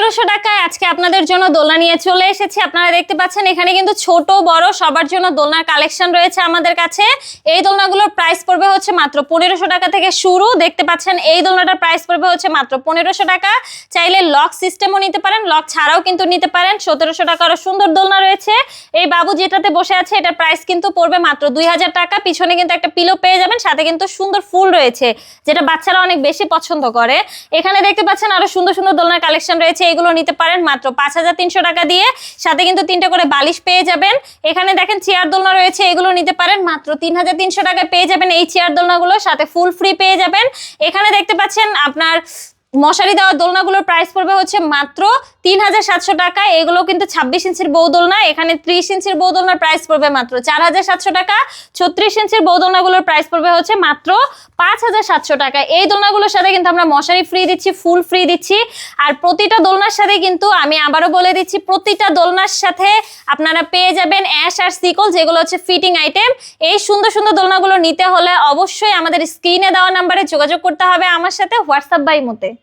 1500 টাকায় আজকে আপনাদের জন্য দোলনা নিয়ে চলে এসেছি। আপনারা দেখতে পাচ্ছেন এখানে কিন্তু ছোট বড় সবার জন্য দোলনার কালেকশন রয়েছে আমাদের কাছে। এই দোলনাগুলোর প্রাইস পড়বে হচ্ছে মাত্র 1500 টাকা থেকে শুরু। দেখতে পাচ্ছেন এই দোলনাটার প্রাইস পড়বে হচ্ছে মাত্র 1500 টাকা। চাইলে লক সিস্টেমও নিতে পারেন, লক ছাড়াও কিন্তু নিতে পারেন। 1700 টাকারও সুন্দর দোলনা রয়েছে। এই বাবু যেটাতে বসে আছে এটার প্রাইস কিন্তু পড়বে মাত্র 2000 টাকা। পিছনে কিন্তু একটা পিলো পেয়ে যাবেন, সাথে কিন্তু সুন্দর ফুল রয়েছে যেটা বাচ্চারা অনেক বেশি পছন্দ করে। এখানে দেখতে পাচ্ছেন আরো সুন্দর সুন্দর দোলনার কালেকশন রয়েছে, এগুলো নিতে পারেন মাত্র 5300 টাকা দিয়ে। সাথে কিন্তু 3টে করে বালিশ পেয়ে যাবেন। এখানে দেখেন চেয়ার দোলনা রয়েছে, এগুলো নিতে পারেন মাত্র 3300 টাকায় পেয়ে যাবেন। এই চেয়ার দোলনাগুলো সাথে ফুল ফ্রি পেয়ে যাবেন। এখানে দেখতে পাচ্ছেন আপনার মশারি দেওয়া দোলনাগুলোর প্রাইস পড়বে হচ্ছে মাত্র 3700 টাকা। এগুলো কিন্তু 26 ইঞ্চির বউ দোলনা। এখানে 30 ইঞ্চির বউ দোলনার প্রাইস পড়বে মাত্র 4700 টাকা। 36 ইঞ্চির বউ দোলনাগুলোর প্রাইস পড়বে হচ্ছে মাত্র 5700 টাকা। এই দোলনাগুলোর সাথে কিন্তু আমরা মশারি ফ্রি দিচ্ছি, ফুল ফ্রি দিচ্ছি। আর প্রতিটা দোলনার সাথে কিন্তু আমি আবারও বলে দিচ্ছি, প্রতিটা দোলনার সাথে আপনারা পেয়ে যাবেন অ্যাশ আর সিকল, যেগুলো হচ্ছে ফিটিং আইটেম। এই সুন্দর সুন্দর দোলনাগুলো নিতে হলে অবশ্যই আমাদের স্ক্রিনে দেওয়া নাম্বারে যোগাযোগ করতে হবে আমার সাথে, হোয়াটসঅ্যাপ বা ইমোতে।